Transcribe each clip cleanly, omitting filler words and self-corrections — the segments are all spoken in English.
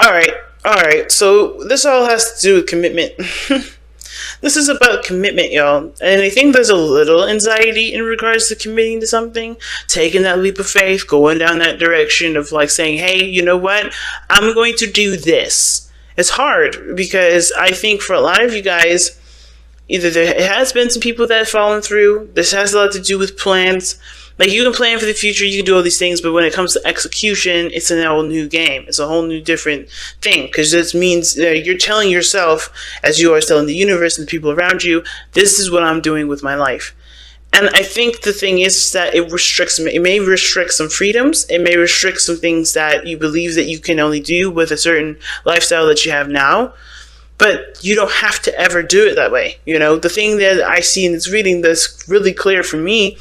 All right, all right. So this all has to do with commitment. This is about commitment, y'all. And I think there's a little anxiety in regards to committing to something, taking that leap of faith, going down that direction of like saying, hey, you know what? I'm going to do this. It's hard because I think for a lot of you guys, either there has been some people that have fallen through. This has a lot to do with plans. Like, you can plan for the future, you can do all these things, but when it comes to execution, it's a whole new game. It's a whole new different thing, because this means you're telling yourself, as you are telling the universe and the people around you, this is what I'm doing with my life. And I think the thing is that it may restrict some freedoms. It may restrict some things that you believe that you can only do with a certain lifestyle that you have now. But you don't have to ever do it that way. You know, the thing that I see in this reading that's really clear for me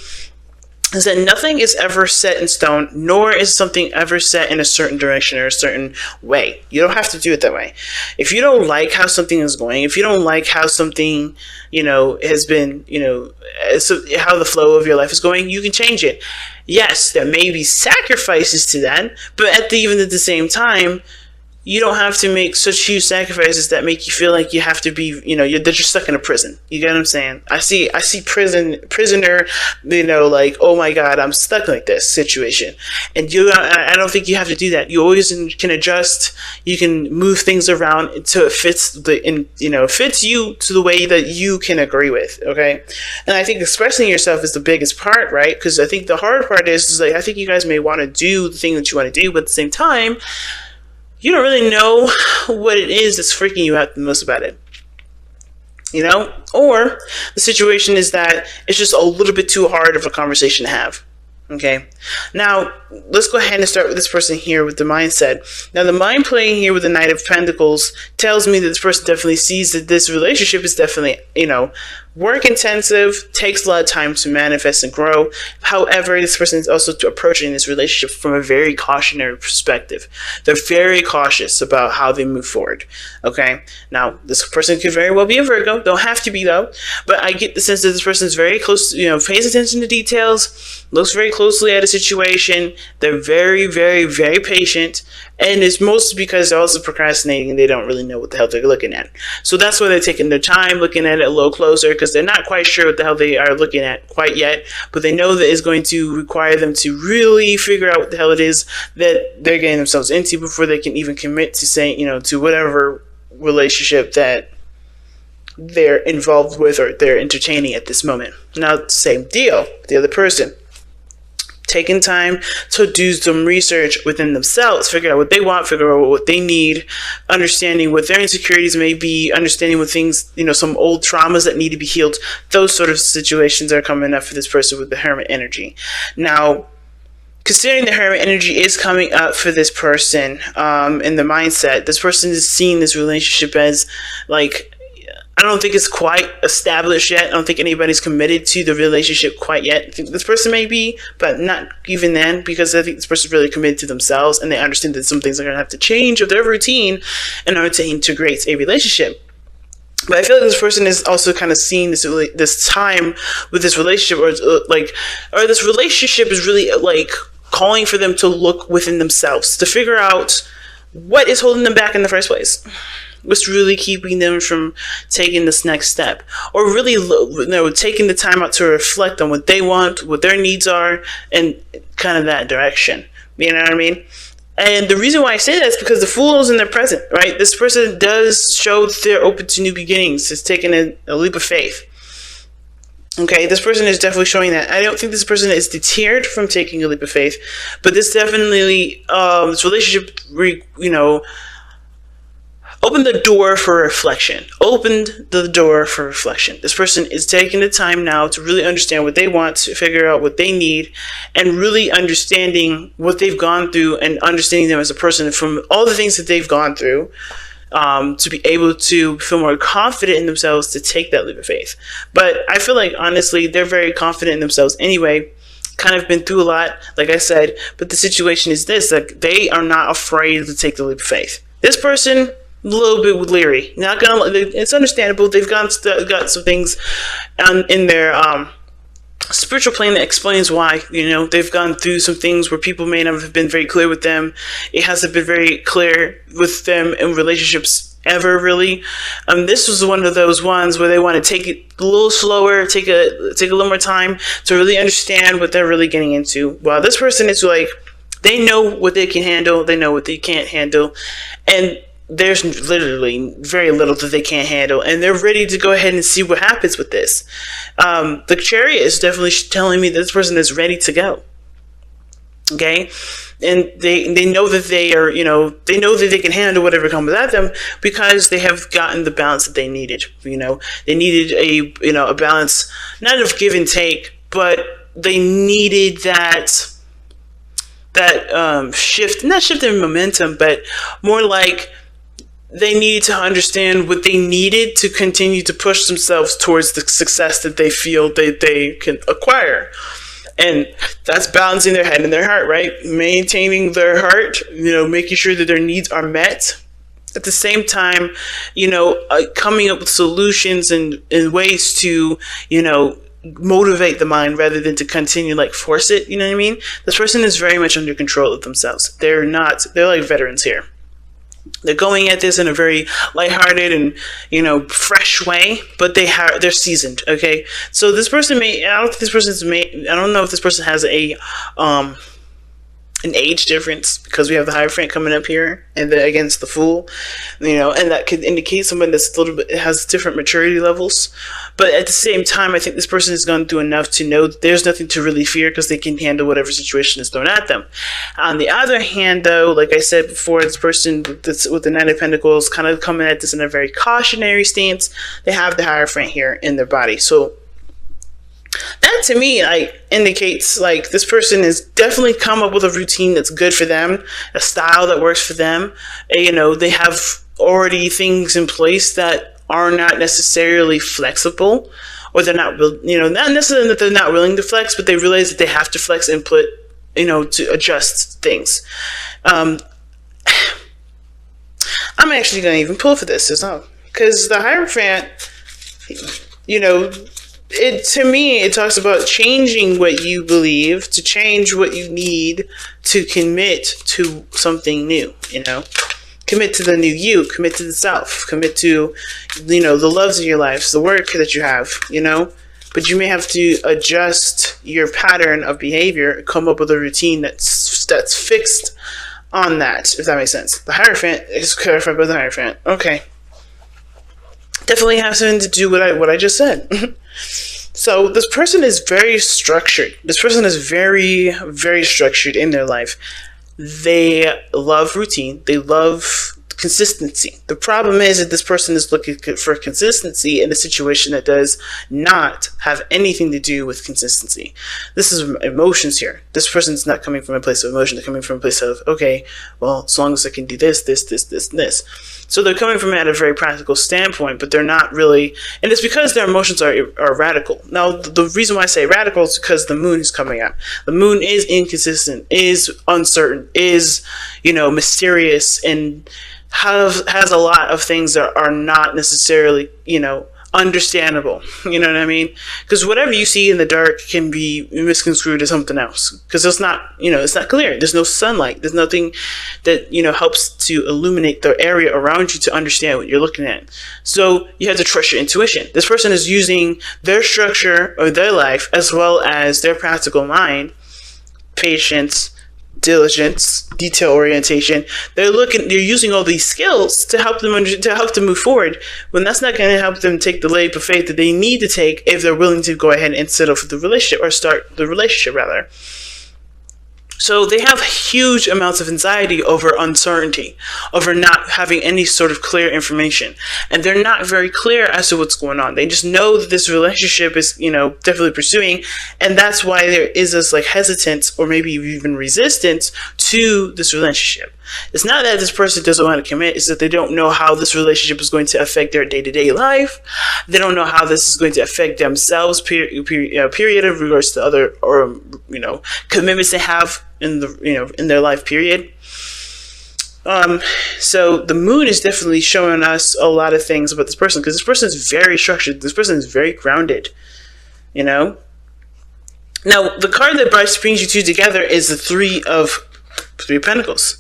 is that nothing is ever set in stone, nor is something ever set in a certain direction or a certain way. You don't have to do it that way. If you don't like how something is going, if you don't like how something, has been, how the flow of your life is going, you can change it. Yes, there may be sacrifices to that, but even at the same time, you don't have to make such huge sacrifices that make you feel like you have to be, that you're stuck in a prison. You get what I'm saying? I see prisoner, like, oh my God, I'm stuck like this situation. And I don't think you have to do that. You always can adjust. You can move things around until it fits fits you to the way that you can agree with. Okay. And I think expressing yourself is the biggest part, right? Because I think the hard part is like, I think you guys may want to do the thing that you want to do, but at the same time, you don't really know what it is that's freaking you out the most about it. Or the situation is that it's just a little bit too hard of a conversation to have. Okay. Now, let's go ahead and start with this person here with the mindset. Now, the mind playing here with the Knight of Pentacles tells me that this person definitely sees that this relationship is definitely, work intensive, takes a lot of time to manifest and grow. However, this person is also approaching this relationship from a very cautionary perspective. They're very cautious about how they move forward. Okay. Now, this person could very well be a Virgo. Don't have to be though. But I get the sense that this person is very close, pays attention to details, looks very closely at a situation. They're very, very, very patient. And it's mostly because they're also procrastinating and they don't really know what the hell they're looking at. So that's why they're taking their time looking at it a little closer, because they're not quite sure what the hell they are looking at quite yet. But they know that it's going to require them to really figure out what the hell it is that they're getting themselves into before they can even commit to saying, to whatever relationship that they're involved with or they're entertaining at this moment. Now, same deal, the other person. Taking time to do some research within themselves, figure out what they want, figure out what they need, understanding what their insecurities may be, understanding what things, some old traumas that need to be healed. Those sort of situations are coming up for this person with the Hermit energy. Now, considering the Hermit energy is coming up for this person in the mindset, this person is seeing this relationship as like, I don't think it's quite established yet. I don't think anybody's committed to the relationship quite yet. I think this person may be, but not even then, because I think this person's really committed to themselves and they understand that some things are going to have to change of their routine in order to integrate a relationship. But I feel like this person is also kind of seeing this time with this relationship, or this relationship is really like calling for them to look within themselves to figure out what is holding them back in the first place. What's really keeping them from taking this next step, or really, taking the time out to reflect on what they want, what their needs are, and kind of that direction. You know what I mean? And the reason why I say that is because the Fool is in their present, right? This person does show that they're open to new beginnings. It's taking a leap of faith. Okay, this person is definitely showing that. I don't think this person is deterred from taking a leap of faith, but this definitely, this relationship, opened the door for reflection. This person is taking the time now to really understand what they want, to figure out what they need, and really understanding what they've gone through and understanding them as a person from all the things that they've gone through, to be able to feel more confident in themselves to take that leap of faith. But I feel like, honestly, they're very confident in themselves anyway. Kind of been through a lot, like I said, but the situation is this, like, they are not afraid to take the leap of faith. This person, a little bit leery. It's understandable. They've got some things in their spiritual plane that explains why. They've gone through some things where people may not have been very clear with them. It hasn't been very clear with them in relationships ever, really. This was one of those ones where they want to take it a little slower, take a little more time to really understand what they're really getting into. While this person is like, they know what they can handle, they know what they can't handle, and there's literally very little that they can't handle, and they're ready to go ahead and see what happens with this. The Chariot is definitely telling me that this person is ready to go. Okay, and they know that they are, they know that they can handle whatever comes at them because they have gotten the balance that they needed. They needed a balance, not of give and take, but they needed that shift, not shift in momentum, but more like they needed to understand what they needed to continue to push themselves towards the success that they feel that they can acquire. And that's balancing their head and their heart, right? Maintaining their heart, making sure that their needs are met. At the same time, coming up with solutions and ways to, motivate the mind rather than to continue force it. You know what I mean? This person is very much under control of themselves. They're like veterans here. They're going at this in a very lighthearted and, fresh way, but they're seasoned. Okay. So this person I don't know if this person has an age difference, because we have the Hierophant coming up here and then against the Fool, and that could indicate someone that's a little bit has different maturity levels. But at the same time, I think this person has gone through enough to know that there's nothing to really fear because they can handle whatever situation is thrown at them. On the other hand, though, like I said before, this person that's with the Knight of Pentacles kind of coming at this in a very cautionary stance. They have the Hierophant here in their body. So that to me indicates this person has definitely come up with a routine that's good for them, a style that works for them. They have already things in place that are not necessarily flexible, or they're not, not necessarily that they're not willing to flex, but they realize that they have to flex and put, to adjust things. I'm actually going to even pull for this as well, because the Hierophant, to me, it talks about changing what you believe, to change what you need to commit to something new, Commit to the new you, commit to the self, commit to, the loves of your life, the work that you have, But you may have to adjust your pattern of behavior, come up with a routine that's fixed on that, if that makes sense. The Hierophant is clarified by the Hierophant. Okay. Definitely has something to do with what I just said. So this person is very structured. This person is very, very structured in their life. They love routine. They love consistency. The problem is that this person is looking for consistency in a situation that does not have anything to do with consistency. This is emotions here. This person's not coming from a place of emotion. They're coming from a place of, okay, well, as long as I can do this, this, this, this, and this. So they're coming from it at a very practical standpoint, but they're not really, and it's because their emotions are radical. Now, the reason why I say radical is because the moon is coming up. The moon is inconsistent, is uncertain, is, mysterious, and has a lot of things that are not necessarily, understandable. You know what I mean? Because whatever you see in the dark can be misconstrued as something else. Because it's not, it's not clear. There's no sunlight. There's nothing that, helps to illuminate the area around you to understand what you're looking at. So you have to trust your intuition. This person is using their structure of their life as well as their practical mind, patience, diligence, detail orientation. They're using all these skills to help them move forward, when that's not going to help them take the leap of faith that they need to take if they're willing to go ahead and settle for the relationship, or start the relationship rather. So they have huge amounts of anxiety over uncertainty, over not having any sort of clear information. And they're not very clear as to what's going on. They just know that this relationship is, definitely pursuing. And that's why there is this hesitance, or maybe even resistance to this relationship. It's not that this person doesn't want to commit. It's that they don't know how this relationship is going to affect their day-to-day life. They don't know how this is going to affect themselves, period, in regards to other, or, commitments they have in their life, period. So the moon is definitely showing us a lot of things about this person, because this person is very structured. This person is very grounded, Now, the card that brings you two together is the Three of Pentacles.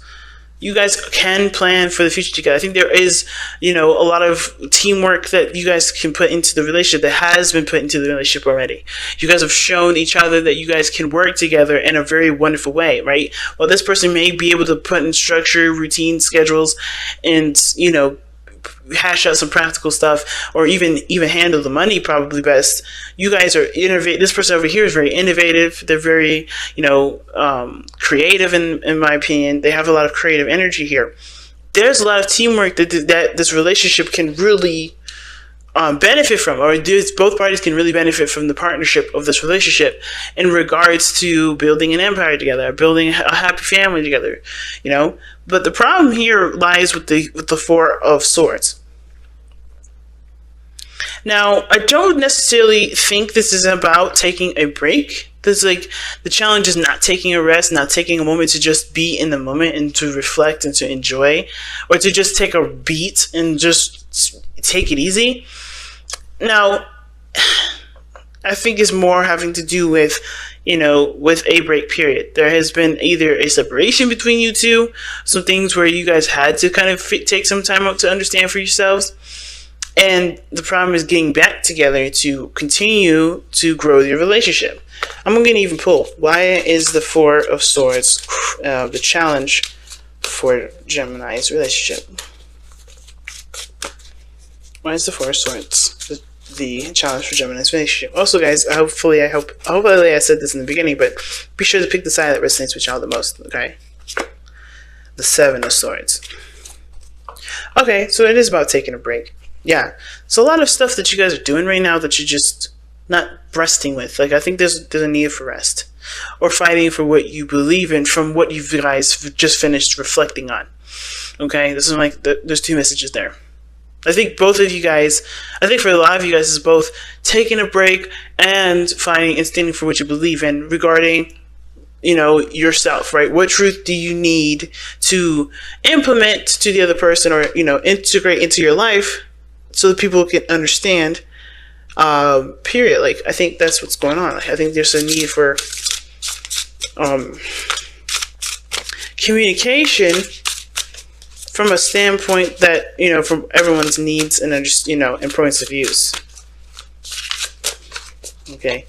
You guys can plan for the future together. I think there is, a lot of teamwork that you guys can put into the relationship that has been put into the relationship already. You guys have shown each other that you guys can work together in a very wonderful way, right? Well, this person may be able to put in structure, routine, schedules, and, hash out some practical stuff, or even handle the money probably best. You guys are innovative. This person over here is very innovative. They're very creative in my opinion. They have a lot of creative energy here. There's a lot of teamwork that this relationship can really benefit from, or both parties can really benefit from the partnership of this relationship in regards to building an empire together, building a happy family together, But the problem here lies with the Four of Swords. Now, I don't necessarily think this is about taking a break. The challenge is not taking a rest, not taking a moment to just be in the moment and to reflect and to enjoy, or to just take a beat and just take it easy. Now, I think it's more having to do with, with a break period. There has been either a separation between you two, some things where you guys had to kind of take some time out to understand for yourselves. And the problem is getting back together to continue to grow your relationship. I'm going to even pull. Why is the Four of Swords the challenge for Gemini's relationship? Why is the Four of Swords the challenge for Gemini's relationship? Also, guys, hopefully I said this in the beginning, but be sure to pick the side that resonates with y'all the most, okay? The Seven of Swords. Okay, so it is about taking a break. Yeah, so a lot of stuff that you guys are doing right now that you're just not resting with. I think there's a need for rest, or fighting for what you believe in from what you guys just finished reflecting on. Okay, this is there's two messages there. I think both of you guys, I think for a lot of you guys, is both taking a break and fighting and standing for what you believe in regarding, yourself, right? What truth do you need to implement to the other person, or, integrate into your life so that people can understand, period. I think that's what's going on. I think there's a need for communication from a standpoint that, from everyone's needs and, and points of views. Okay.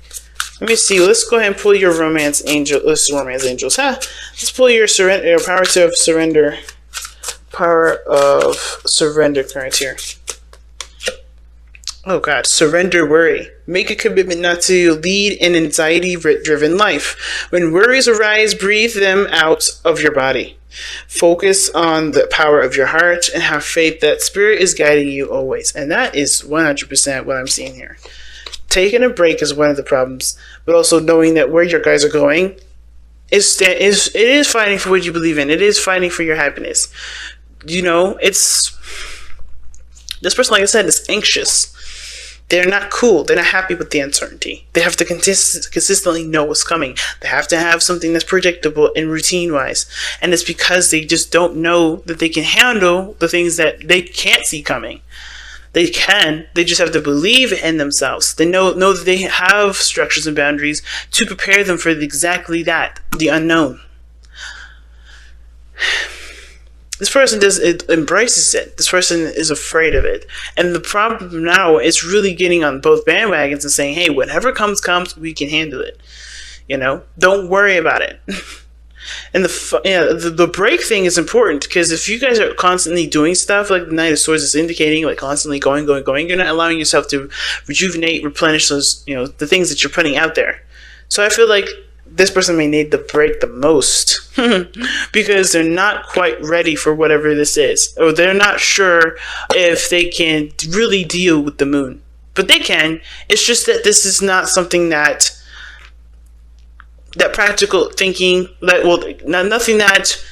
Let me see. Let's go ahead and pull your romance angel. Let's romance angels. Let's pull your power of surrender. Power of surrender card here. Oh God, surrender worry. Make a commitment not to lead an anxiety-driven life. When worries arise, breathe them out of your body. Focus on the power of your heart and have faith that Spirit is guiding you always. And that is 100% what I'm seeing here. Taking a break is one of the problems, but also knowing that where your guys are going it is fighting for what you believe in. It is fighting for your happiness. It's this person, like I said, is anxious. They're not cool. They're not happy with the uncertainty. They have to consistently know what's coming. They have to have something that's predictable and routine-wise. And it's because they just don't know that they can handle the things that they can't see coming. They can. They just have to believe in themselves. They know that they have structures and boundaries to prepare them for exactly that, the unknown. This person embraces it. This person is afraid of it. And the problem now is really getting on both bandwagons and saying, hey, whatever comes, we can handle it. Don't worry about it. And the break thing is important, because if you guys are constantly doing stuff like the Knight of Swords is indicating, constantly going, you're not allowing yourself to rejuvenate, replenish those, the things that you're putting out there. So I feel like this person may need the break the most because they're not quite ready for whatever this is, or they're not sure if they can really deal with the moon. But they can. It's just that this is not something that practical thinking, nothing that